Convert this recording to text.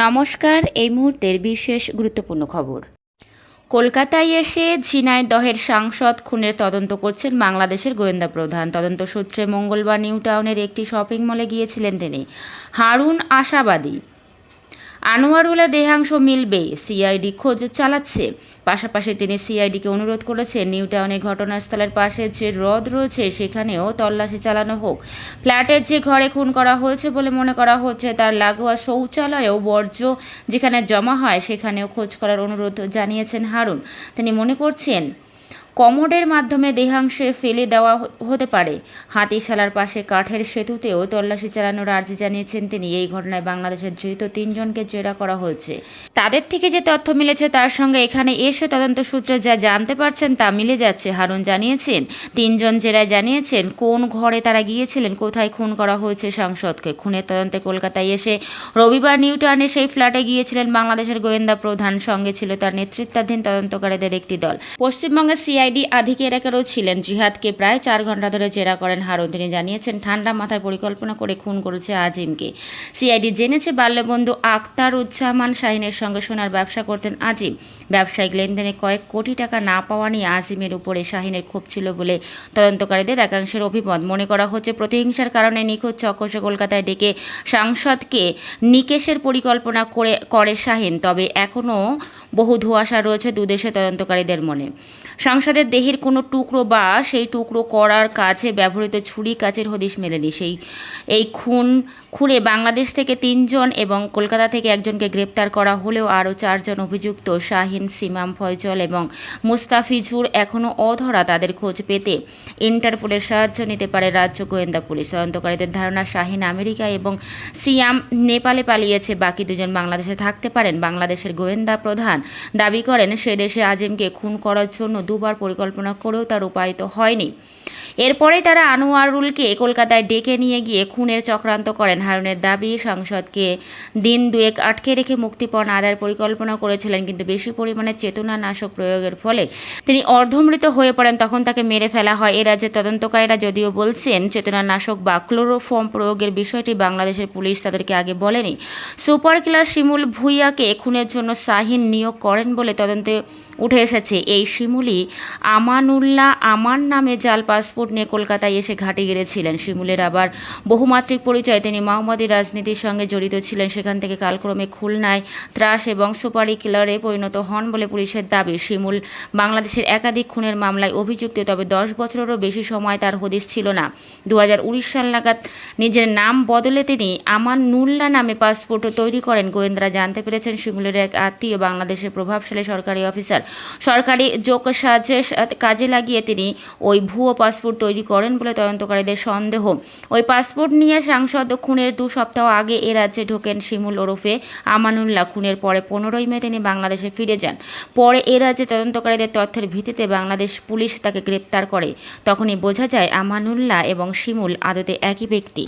নমস্কার, এই মুহূর্তের বিশেষ গুরুত্বপূর্ণ খবর। কলকাতায় এসে ঝিনাইদহের সাংসদ খুনের তদন্ত করছেন বাংলাদেশের গোয়েন্দা প্রধান। তদন্ত সূত্রে মঙ্গলবার নিউ টাউনের একটি শপিং মলে গিয়েছিলেন তিনি। হারুন আশাবাদী আনোয়ারুল্লাহ দেহাংশ মিলবে, সিআইডি খোঁজ চালাচ্ছে। পাশাপাশি তিনি সিআইডিকে অনুরোধ করেছেন নিউ টাউনের ঘটনাস্থলের পাশে যে হ্রদ রয়েছে সেখানেও তল্লাশি চালানো হোক। ফ্ল্যাটের যে ঘরে খুন করা হয়েছে বলে মনে করা হচ্ছে তার লাগোয়া শৌচালয়েও বর্জ্য যেখানে জমা হয় সেখানেও খোঁজ করার অনুরোধ জানিয়েছেন হারুন। তিনি মনে করছেন কমোডের মাধ্যমে দেহাংশে ফেলে দেওয়া হতে পারে। হাতিশালার পাশে কাঠের সেতুতেও তল্লাশি চালানোর আর্জি জানিয়েছেন তিনি। এই ঘটনায় বাংলাদেশের ধৃত 3 জনকে জেরা করা হয়েছে। তাদের থেকে যে তথ্য মিলেছে তার সঙ্গে এখানে এসে তদন্ত সূত্রে যা জানতে পারছেন তা মিলে যাচ্ছে। হারুন জানিয়েছেন 3 জন জেরায় জানিয়েছেন কোন ঘরে তারা গিয়েছিলেন, কোথায় খুন করা হয়েছে সাংসদকে। খুনের তদন্তে কলকাতায় এসে রবিবার নিউ টাউনে সেই ফ্ল্যাটে গিয়েছিলেন বাংলাদেশের গোয়েন্দা প্রধান। সঙ্গে ছিল তার নেতৃত্বাধীন তদন্তকারীদের একটি দল। পশ্চিমবঙ্গের সিআইডি আধিকারিকেরাও ছিলেন। জিহাদকে প্রায় 4 ঘন্টা ধরে জেরা করেন হারুন। তিনি জানিয়েছেন ঠান্ডা মাথায় পরিকল্পনা করে খুন করেছে আজিমকে। সিআইডি জেনেছে বাল্যবন্ধু আখতারুজ্জামান শাহিনের সঙ্গে সোনার ব্যবসা করতেন আজিম। ব্যবসায়িক লেনদেনে কয়েক কোটি টাকা না পাওয়া নিয়ে আজিমের উপরে শাহিনের ক্ষোভ ছিল বলে তদন্তকারীদের একাংশের অভিমত। মনে করা হচ্ছে প্রতিহিংসার কারণে নিখোঁজ চক্রকে কলকাতায় ডেকে সাংসদকে নিকেশের পরিকল্পনা করে শাহিন। তবে এখনও বহু ধোঁয়াশা রয়েছে দুদেশের তদন্তকারীদের মনে। সাংসদের দেহের কোনো টুকরো বা সেই টুকরো করার কাজে ব্যবহৃত ছুরি কাচের হদিশ মেলেনি। এই খুনে বাংলাদেশ থেকে 3 জন এবং কলকাতা থেকে একজনকে গ্রেপ্তার করা হলেও আরও 4 জন অভিযুক্ত শাহিন, সিমাম, ফয়জল এবং মুস্তাফিজুর এখনও অধরা। তাদের খোঁজ পেতে ইন্টারপোলের সাহায্য নিতে পারে রাজ্য গোয়েন্দা পুলিশ। তদন্তকারীদের ধারণা শাহিন আমেরিকা এবং সিয়াম নেপালে পালিয়েছে। বাকি 2 জন বাংলাদেশে থাকতে পারেন। বাংলাদেশের গোয়েন্দা প্রধান দাবি করেন সে দেশে আজিমকে খুন করার জন্য 2 বার পরিকল্পনা করেও তার উপায়িত হয়নি। এরপরেই তারা আনোয়ারুলকে কলকাতায় ডেকে নিয়ে গিয়ে খুনের চক্রান্ত করেন। হারুনের দাবি সাংসদকে দিন 2 আটকে রেখে মুক্তিপণ আদায়ের পরিকল্পনা করেছিলেন, কিন্তু বেশি পরিমাণে চেতনানাশক প্রয়োগের ফলে তিনি অর্ধমৃত হয়ে পড়েন। তখন তাকে মেরে ফেলা হয়। এ রাজ্যের তদন্তকারীরা যদিও বলছেন চেতনানাশক বা ক্লোরোফর্ম প্রয়োগের বিষয়টি বাংলাদেশের পুলিশ তাদেরকে আগে বলেনি। সুপার কিলার শিমুল ভুঁইয়াকে খুনের জন্য শাহিন নিয়োগ করেন বলে তদন্তে উঠে এসেছে। এই শিমুলই আমানুল্লাহ আমার নামে জাল পাসপোর্ট নিয়ে কলকাতায় এসে ঘাঁটি গেড়েছিলেন। শিমুলের আবার বহুমাত্রিক পরিচয়। তিনি মাওবাদী রাজনীতির সঙ্গে জড়িত ছিলেন। সেখান থেকে কালক্রমে খুলনায় ত্রাস এবং সুপারি কিলারে পরিণত হন বলে পুলিশের দাবি। শিমুল বাংলাদেশের একাধিক খুনের মামলায় অভিযুক্ত, তবে 10 বছরেরও বেশি সময় তার হদিশ ছিল না। 2019 সাল নাগাদ নিজের নাম বদলে তিনি আমানুল্লাহ নামে পাসপোর্ট তৈরি করেন। গোয়েন্দারা জানতে পেরেছেন শিমুলের এক আত্মীয় বাংলাদেশের প্রভাবশালী সরকারি অফিসার। সরকারি যোগসাজশ কাজে লাগিয়ে তিনি ওই ভুয়ো পাসপোর্ট তৈরি করেন বলে তদন্তকারীদের সন্দেহ। ওই পাসপোর্ট নিয়ে সাংসদ খুনের 2 সপ্তাহ আগে এ রাজ্যে ঢোকেন শিমুল ওরফে আমানুল্লাহ। খুনের পরে 15ই মে তিনি বাংলাদেশে ফিরে যান। পরে এ রাজ্যে তদন্তকারীদের তথ্যের ভিত্তিতে বাংলাদেশ পুলিশ তাকে গ্রেপ্তার করে। তখনই বোঝা যায় আমানুল্লাহ এবং শিমুল আদতে একই ব্যক্তি।